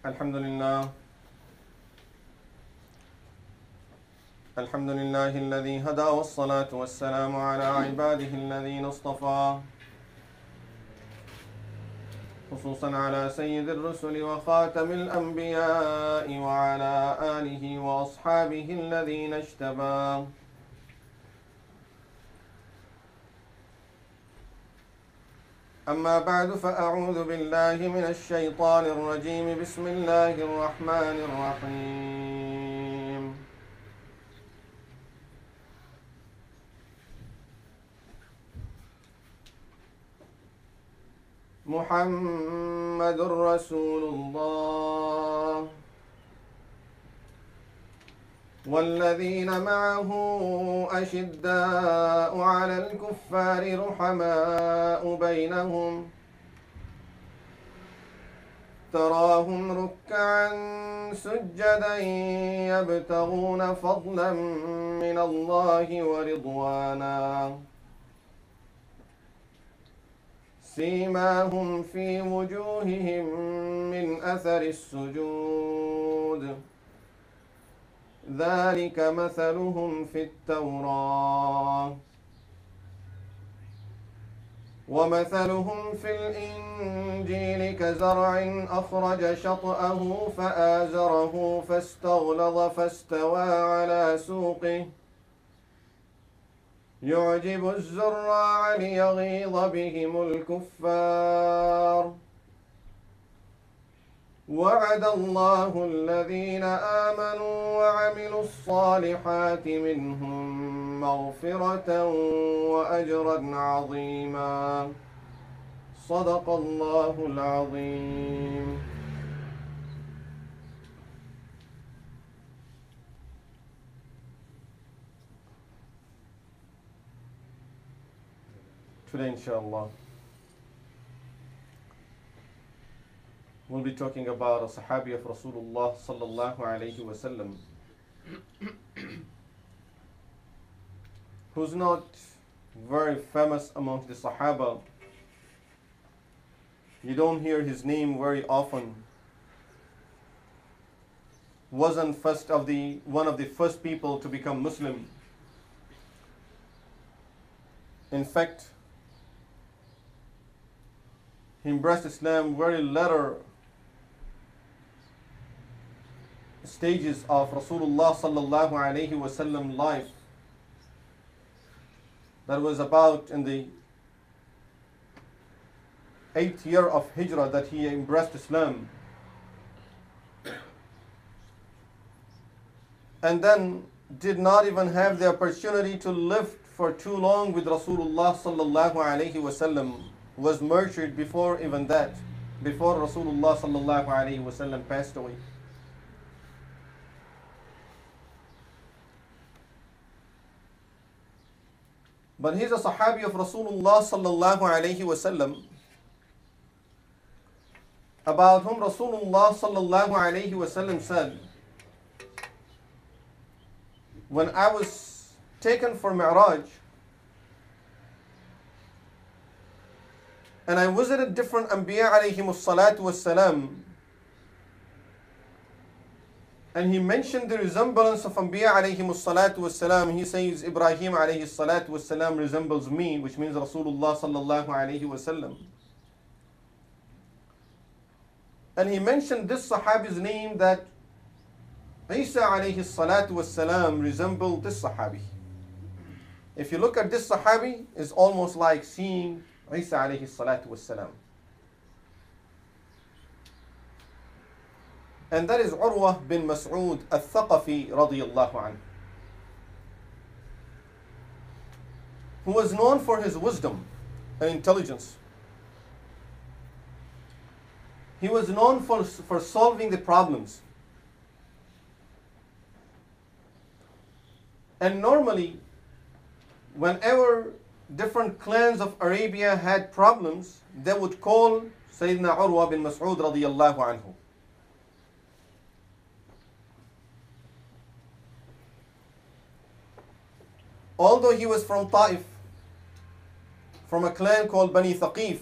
الحمد لله الذي هدى والصلاة والسلام على عباده الذين اصطفى خصوصا على سيد الرسل وخاتم الأنبياء وعلى آله وأصحابه الذين اجتبى أما بعد فأعوذ بالله من الشيطان الرجيم بسم الله الرحمن الرحيم محمد رسول الله والذين معه أشداء على الكفار رحماء بينهم تراهم ركعا سجدا يبتغون فضلا من الله ورضوانا سيماهم في وجوههم من أثر السجود ذلك مثلهم في التوراة ومثلهم في الإنجيل كزرع أخرج شطأه فآزره فاستغلظ فاستوى على سوقه يعجب الزراع ليغيظ بهم الكفار وعد الله الذين آمنوا وعملوا الصالحات منهم مغفرة وأجرا عظيما صدق الله العظيم. Today, inshallah, we'll be talking about a Sahabi of Rasulullah sallallahu alayhi wa sallam who's not very famous amongst the Sahaba. You don't hear his name very often. Wasn't one of the first people to become Muslim. In fact, he embraced Islam very later stages of Rasulullah sallallahu alayhi wa sallam life. That was about in the 8th year of Hijrah that he embraced Islam. And then did not even have the opportunity to live for too long with Rasulullah sallallahu alayhi wa sallam. Was murdered before even that, before Rasulullah sallallahu alayhi wa sallam passed away. But he's a Sahabi of Rasulullah sallallahu alayhi wa sallam, about whom Rasulullah sallallahu alayhi wa sallam said, when I was taken for Mi'raj, and I visited different Anbiya alayhimus salatu wassalam, and he mentioned the resemblance of Anbiya alayhimus salatu wassalam. He says Ibrahim alayhi salatu wassalam resembles me, which means Rasulullah sallallahu alayhi wasallam. And he mentioned this Sahabi's name, that Isa alayhi salatu wassalam resembled this Sahabi. If you look at this Sahabi, it's almost like seeing Isa alayhi salatu wassalam. And that is Urwah bin Mas'ud A-Thaqafi radiyallahu anhu, who was known for his wisdom and intelligence. He was known for solving the problems. And normally, whenever different clans of Arabia had problems, they would call Sayyidina Urwah bin Mas'ud radiyallahu anhu. Although he was from Ta'if, from a clan called Bani Thaqif,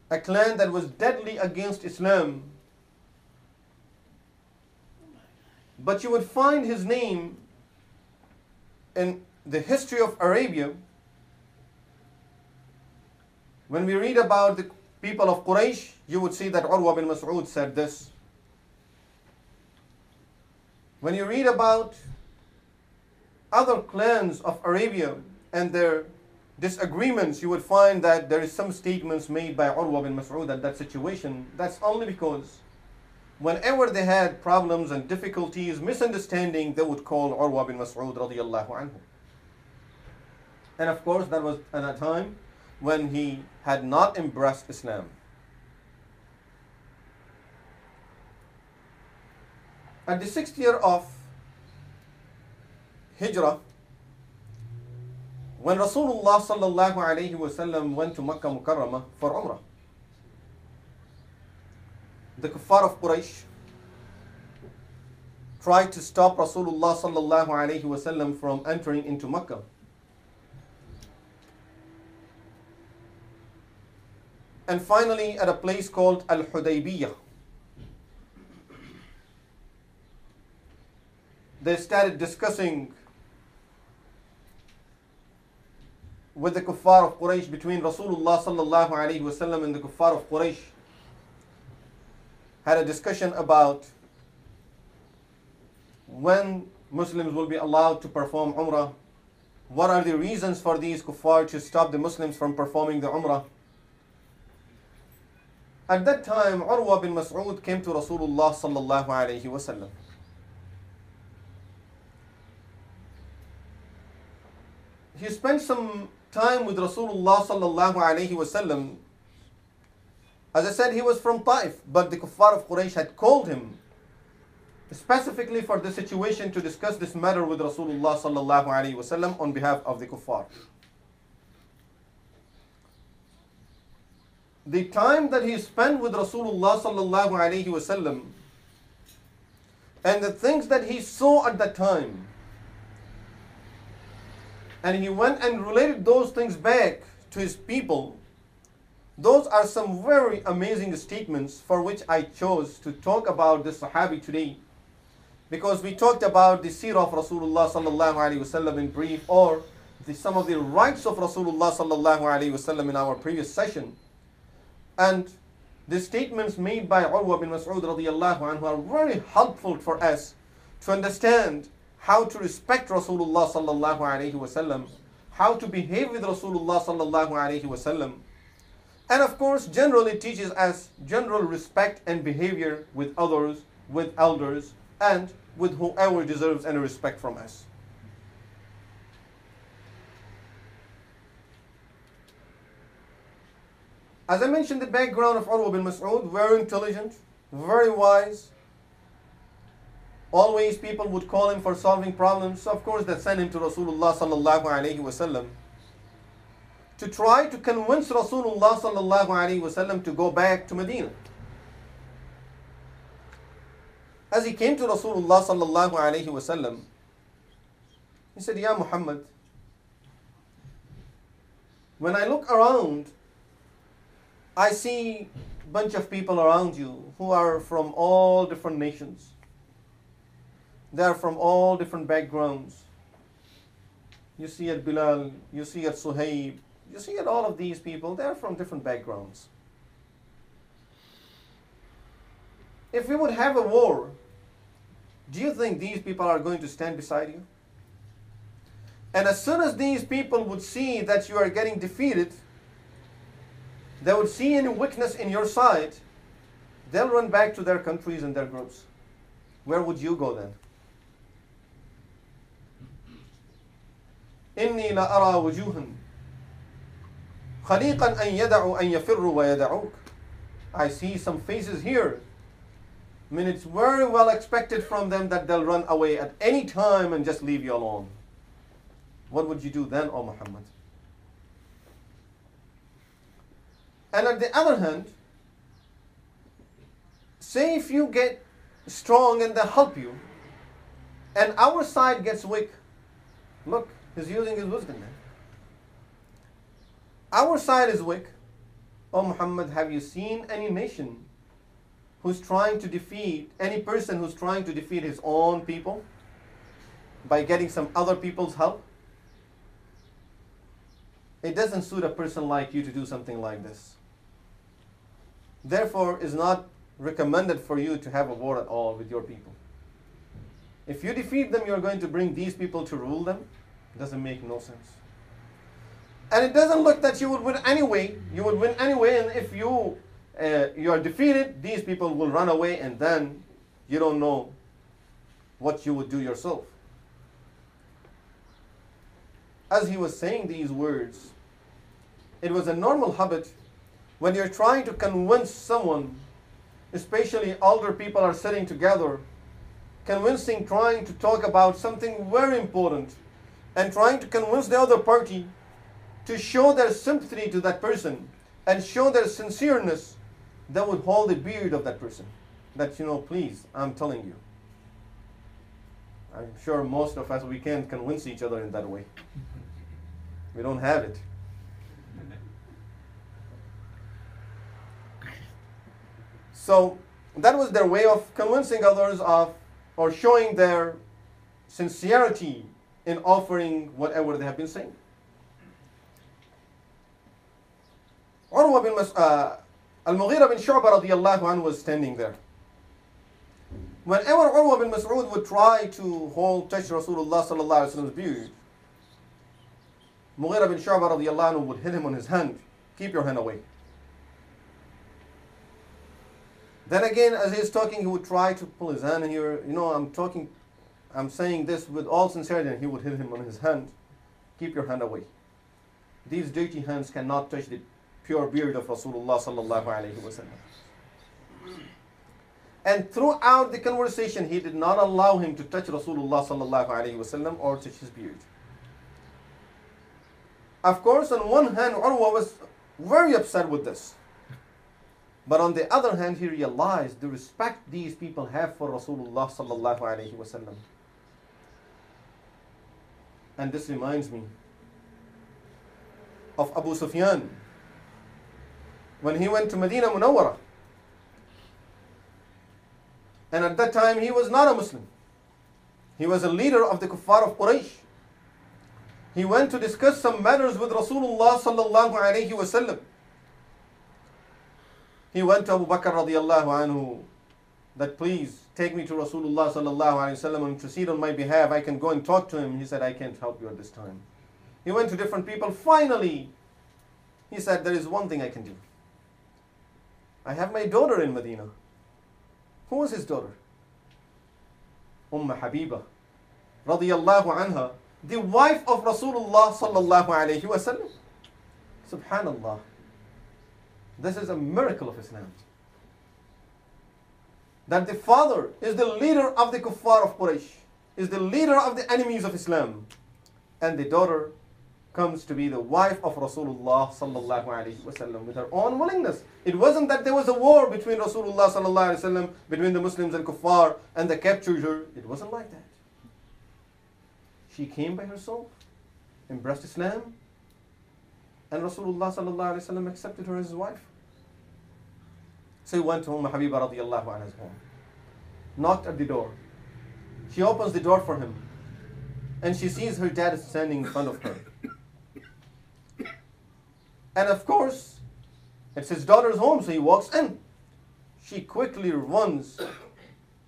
a clan that was deadly against Islam, But you would find his name in the history of Arabia. When we read about the people of Quraysh, you would see that Urwah bin Mas'ud said this. When you read about other clans of Arabia and their disagreements, you would find that there is some statements made by Urwah bin Mas'ud at that situation. That's only because whenever they had problems and difficulties, misunderstanding, they would call Urwah bin Mas'ud radiyallahu anhu. And of course, that was at a time when he had not embraced Islam. At the 6th year of Hijrah, when Rasulullah sallallahu alayhi wasallam went to Makkah Mukarramah for Umrah, the kuffar of Quraysh tried to stop Rasulullah sallallahu alayhi wasallam from entering into Makkah. And finally, at a place called Al-Hudaibiyah, they started discussing with the kuffar of Quraysh, between Rasulullah sallallahu alayhi wasallam and the kuffar of Quraysh, had a discussion about when Muslims will be allowed to perform Umrah. What are the reasons for these kuffar to stop the Muslims from performing the Umrah? At that time, Urwah bin Mas'ud came to Rasulullah sallallahu alayhi wasallam. He spent some time with Rasulullah sallallahu alayhi wasallam. As I said, he was from Taif, but the kuffar of Quraysh had called him specifically for the situation to discuss this matter with Rasulullah sallallahu alayhi wasallam on behalf of the kuffar. The time that he spent with Rasulullah sallallahu alayhi wasallam and the things that he saw at that time, and he went and related those things back to his people, those are some very amazing statements for which I chose to talk about this Sahabi today, because we talked about the seerah of Rasulullah sallallahu alayhi wasallam in brief, or some of the rights of Rasulullah sallallahu alayhi wasallam in our previous session. And the statements made by Urwah bin Mas'ud radiyallahu anhu are very helpful for us to understand how to respect Rasulullah sallallahu alayhi wasallam, how to behave with Rasulullah sallallahu alayhi wasallam, and of course generally teaches us general respect and behavior with others, with elders, and with whoever deserves any respect from us. As I mentioned, the background of Urwah bin Mas'ud, very intelligent, very wise. Always people would call him for solving problems. So of course, they sent him to Rasulullah sallallahu alayhi wasallam to try to convince Rasulullah sallallahu alayhi wasallam to go back to Medina. As he came to Rasulullah sallallahu alayhi wasallam, he said, "Ya Muhammad, when I look around, I see a bunch of people around you who are from all different nations. They are from all different backgrounds. You see at Bilal, you see at Suhaib, you see at all of these people, they are from different backgrounds. If we would have a war, do you think these people are going to stand beside you? And as soon as these people would see that you are getting defeated, they would see any weakness in your side, they'll run back to their countries and their groups. Where would you go then? إني لأرى وجوها خليقا أن يدعوا أن يفروا ويدعوك. I see some faces here. I mean, it's very well expected from them that they'll run away at any time and just leave you alone. What would you do then, O Muhammad? And at the other hand, say if you get strong and they help you, and our side gets weak. Look, he's using his wisdom now. Our side is weak. Oh Muhammad, have you seen any nation who's trying to defeat, any person who's trying to defeat his own people by getting some other people's help, it doesn't suit a person like you to do something like this. Therefore, it's not recommended for you to have a war at all with your people. If you defeat them, you're going to bring these people to rule them. It doesn't make no sense. And it doesn't look that you would win anyway. You would win anyway, and if you are defeated, these people will run away, and then you don't know what you would do yourself. As he was saying these words, it was a normal habit when you're trying to convince someone, especially older people are sitting together, trying to talk about something very important, and trying to convince the other party to show their sympathy to that person and show their sincereness, they would hold the beard of that person. That, please, I'm telling you. I'm sure most of us, we can't convince each other in that way. We don't have it. So that was their way of convincing others or showing their sincerity in offering whatever they have been saying. Urwah bin Al-Mughira bin Shu'bah radiyallahu anhu was standing there. Whenever Urwah bin Mas'ud would try to touch Rasulullah sallallahu alaihi wasallam's beard, Mughira bin Shu'bah radiyallahu anhu would hit him on his hand. Keep your hand away. Then again, as he's talking, he would try to pull his hand here. I'm saying this with all sincerity, and he would hit him on his hand. Keep your hand away. These dirty hands cannot touch the pure beard of Rasulullah sallallahu alaihi wasallam. And throughout the conversation, he did not allow him to touch Rasulullah sallallahu alaihi wasallam or touch his beard. Of course, on one hand, Urwah was very upset with this. But on the other hand, he realized the respect these people have for Rasulullah sallallahu alaihi wasallam. And this reminds me of Abu Sufyan when he went to Medina Munawwara. And at that time, he was not a Muslim. He was a leader of the kuffar of Quraysh. He went to discuss some matters with Rasulullah sallallahu alaihi wasallam. He went to Abu Bakr radiyallahu anhu that, please take me to Rasulullah sallallahu alaihi wasallam and proceed on my behalf. I can go and talk to him. He said, I can't help you at this time. He went to different people. Finally, he said, there is one thing I can do. I have my daughter in Medina. Who was his daughter? Habiba radiyallahu anha, the wife of Rasulullah sallallahu alaihi wasallam. Subhanallah. This is a miracle of Islam. That the father is the leader of the kuffar of Quraysh, is the leader of the enemies of Islam, and the daughter comes to be the wife of Rasulullah sallallahu alaihi wasallam with her own willingness. It wasn't that there was a war between Rasulullah sallallahu alaihi wasallam, between the Muslims and kuffar, and they captured her. It wasn't like that. She came by herself, embraced Islam, and Rasulullah sallallahu alaihi wasallam accepted her as his wife. So he went to Habiba radiyallahu anha's home, knocked at the door. She opens the door for him, and she sees her dad standing in front of her. And of course, it's his daughter's home, so he walks in. She quickly runs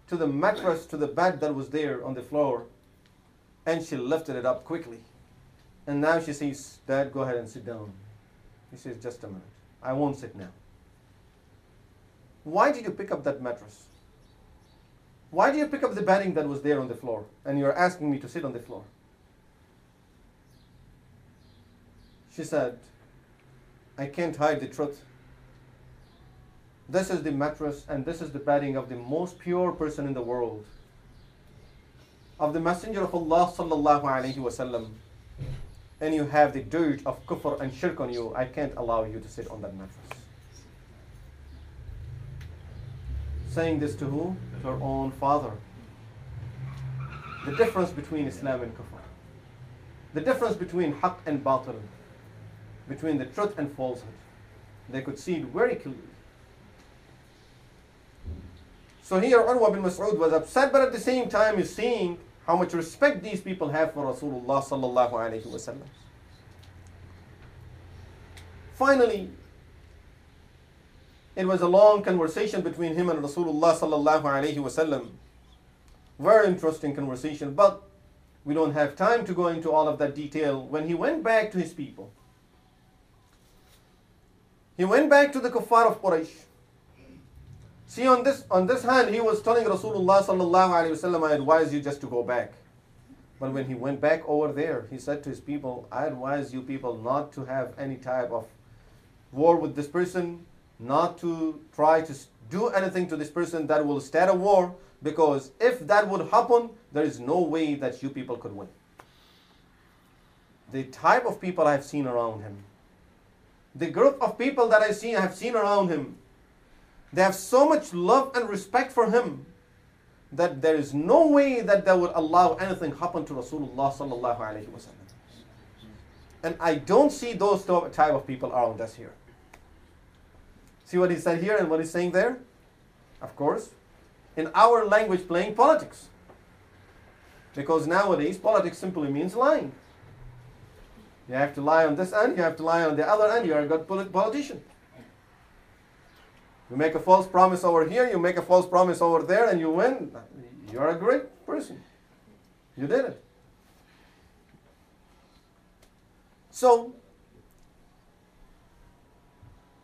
to the mattress, to the bed that was there on the floor, and she lifted it up quickly. And now she says, Dad, go ahead and sit down. He says, just a minute. I won't sit now. Why did you pick up that mattress? Why did you pick up the bedding that was there on the floor? And you're asking me to sit on the floor. She said, I can't hide the truth. This is the mattress and this is the bedding of the most pure person in the world, of the Messenger of Allah sallallahu alaihi wasallam, and you have the dirt of kufr and shirk on you. I can't allow you to sit on that mattress. Saying this to who? To her own father. The difference between Islam and kufr. The difference between haqq and batil. Between the truth and falsehood. They could see it very clearly. So here Urwah bin Mas'ud was upset, but at the same time is seeing how much respect these people have for Rasulullah sallallahu alaihi wasallam. Finally, it was a long conversation between him and Rasulullah sallallahu alaihi wasallam. Very interesting conversation, but we don't have time to go into all of that detail. When he went back to his people, he went back to the kuffar of Quraysh. See, on this hand, he was telling Rasulullah sallallahu alaihi wasallam, I advise you just to go back. But when he went back over there, he said to his people, I advise you people not to have any type of war with this person, not to try to do anything to this person that will start a war, because if that would happen, there is no way that you people could win. The type of people I have seen around him, the group of people that I have seen around him, they have so much love and respect for him that there is no way that they would allow anything happen to Rasulullah sallallahu alaihi wasallam. And I don't see those type of people around us here. See what he said here and what he's saying there? Of course, in our language, playing politics. Because nowadays, politics simply means lying. You have to lie on this end, you have to lie on the other end, you are a good politician. You make a false promise over here, you make a false promise over there, and you win. You're a great person. You did it. So,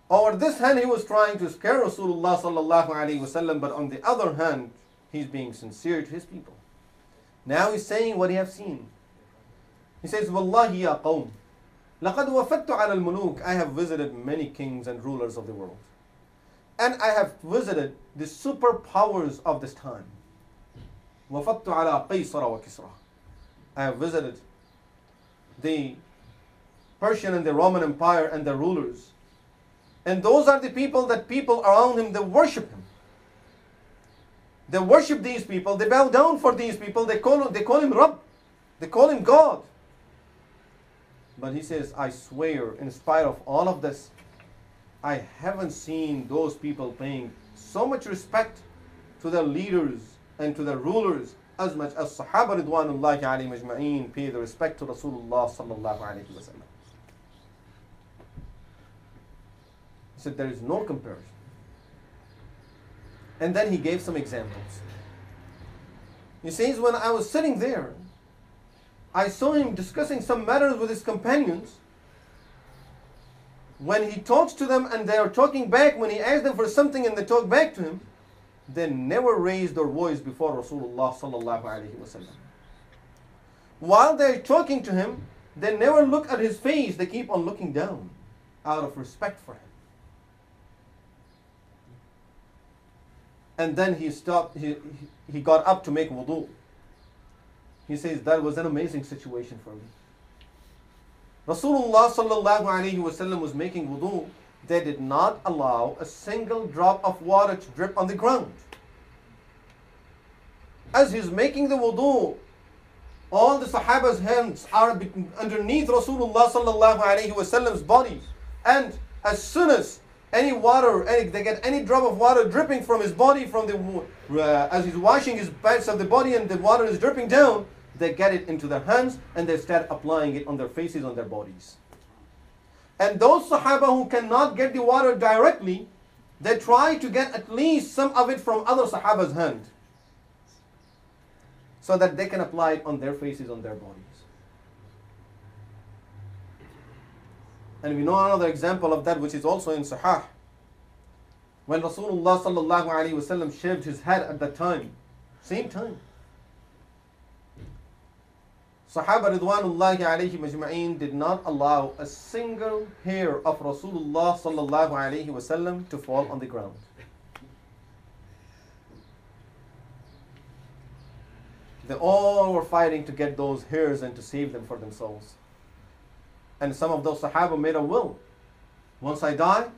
over this hand, he was trying to scare Rasulullah sallallahu alaihi wasallam, but on the other hand, he's being sincere to his people. Now he's saying what he has seen. He says, Wallahi ya qawm, laqad wafattu ala al-muluk. I have visited many kings and rulers of the world. And I have visited the superpowers of this time. Wafattu ala Qaysara wa Kisra. I have visited the Persian and the Roman Empire and the rulers. And those are the people that people around him, they worship him. They worship these people. They bow down for these people. They call him Rabb. They call him God. But he says, I swear, in spite of all of this, I haven't seen those people paying so much respect to their leaders and to their rulers as much as Sahaba ridwanullahi alayhim ajma'een pay the respect to Rasulullah sallallahu alayhi wa sallam. He said, there is no comparison. And then he gave some examples. He says, when I was sitting there, I saw him discussing some matters with his companions. When he talks to them and they are talking back, when he asks them for something and they talk back to him, they never raise their voice before Rasulullah sallallahu alaihi wasallam. While they are talking to him, they never look at his face. They keep on looking down out of respect for him. And then he stopped, he got up to make wudu. He says, that was an amazing situation for me. Rasulullah sallallahu alayhi wasallam was making wudu. They did not allow a single drop of water to drip on the ground. As he's making the wudu, all the Sahaba's hands are underneath Rasulullah sallallahu alayhi wasallam's body. And as soon as any water, they get any drop of water dripping from his body, from the as he's washing his parts of the body and the water is dripping down, they get it into their hands and they start applying it on their faces, on their bodies. And those Sahaba who cannot get the water directly, they try to get at least some of it from other Sahaba's hand, so that they can apply it on their faces, on their bodies. And we know another example of that, which is also in Sahih. When Rasulullah sallallahu alaihi wasallam shaved his head at that time, same time, Sahaba ridwanullahi alayhim ajma'een did not allow a single hair of Rasulullah sallallahu alayhi wasallam to fall on the ground. They all were fighting to get those hairs and to save them for themselves. And some of those Sahaba made a will. Once I die,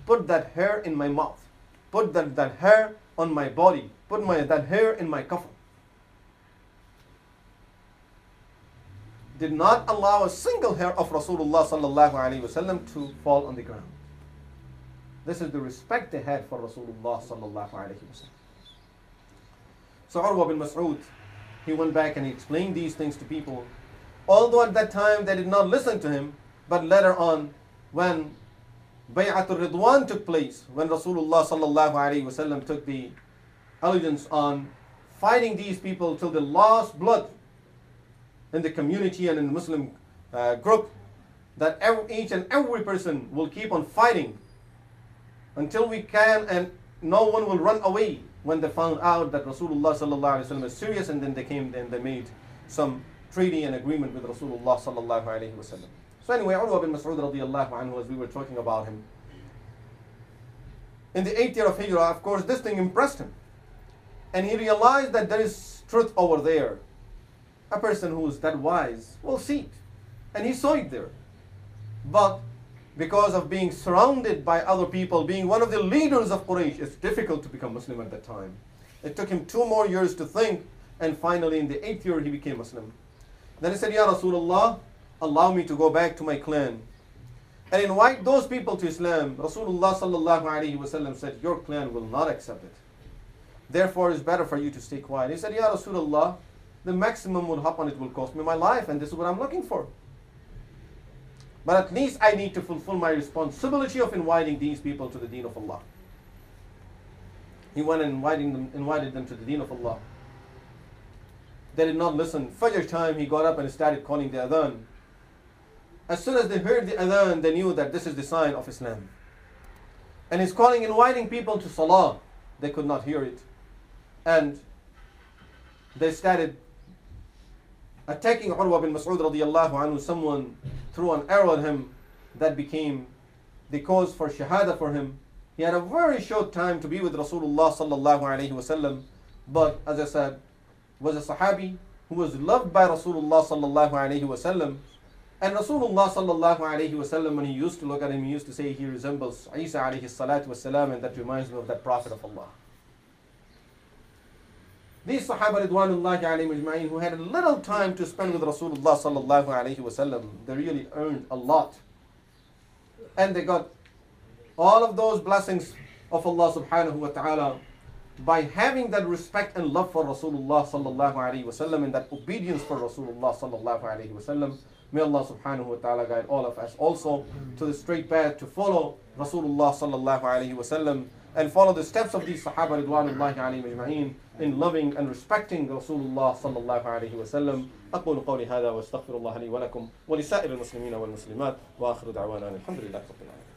put that hair in my mouth. Put that hair on my body. Put that hair in my coffin. Did not allow a single hair of Rasulullah sallallahu alaihi wasallam to fall on the ground. This is the respect they had for Rasulullah sallallahu alaihi wasallam. So Urwah bin Mas'ud, he went back and he explained these things to people. Although at that time they did not listen to him, but later on, when Bay'atul Ridwan took place, when Rasulullah sallallahu alaihi wasallam took the allegiance on fighting these people till they lost blood in the community and in the Muslim group, that each and every person will keep on fighting until we can, and no one will run away. When they found out that Rasulullah sallallahu alaihi wasallam is serious, and then they came and they made some treaty and agreement with Rasulullah sallallahu alaihi wasallam. So anyway, Urwah bin Mas'ud radiyallahu anhu, as we were talking about him, in the 8th year of Hijrah, of course, this thing impressed him. And he realized that there is truth over there. A person who is that wise will see it. And he saw it there. But because of being surrounded by other people, being one of the leaders of Quraysh, it's difficult to become Muslim at that time. It took him 2 more years to think, and finally in the 8th year he became Muslim. Then he said, Ya Rasulullah, allow me to go back to my clan and invite those people to Islam. Rasulullah sallallahu alaihi wasallam said, your clan will not accept it. Therefore it's better for you to stay quiet. He said, Ya Rasulullah, the maximum will happen, it will cost me my life, and this is what I'm looking for. But at least I need to fulfill my responsibility of inviting these people to the deen of Allah. He went and invited them to the deen of Allah. They did not listen. Fajr time, he got up and started calling the adhan. As soon as they heard the adhan, they knew that this is the sign of Islam. And he's calling, inviting people to salah. They could not hear it. And they started attacking Urwah bin Mas'ud radiyallahu anhu. Someone threw an arrow at him that became the cause for Shahada for him. He had a very short time to be with Rasulullah sallallahu alaihi wasallam, but as I said, was a Sahabi who was loved by Rasulullah sallallahu alaihi wasallam. And Rasulullah sallallahu alaihi wasallam, when he used to look at him, he used to say he resembles Isa alayhi salatu wasalam, and that reminds me of that Prophet of Allah. These Sahaba ridwanullahi alayhim ajma'in, who had a little time to spend with Rasulullah sallallahu alayhi wasallam, they really earned a lot. And they got all of those blessings of Allah subhanahu wa ta'ala by having that respect and love for Rasulullah sallallahu alayhi wasallam, and that obedience for Rasulullah sallallahu alayhi wasallam. May Allah subhanahu wa ta'ala guide all of us also to the straight path, to follow Rasulullah sallallahu alayhi wasallam and follow the steps of these Sahaba ridwanullahi alayhim ajma'in in loving and respecting Rasulullah sallallahu alayhi wasallam. أقول قولي هذا وأستغفر الله لي ولكم ولسائر المسلمين والمسلمات وآخر دعوانا الحمد لله رب العالمين.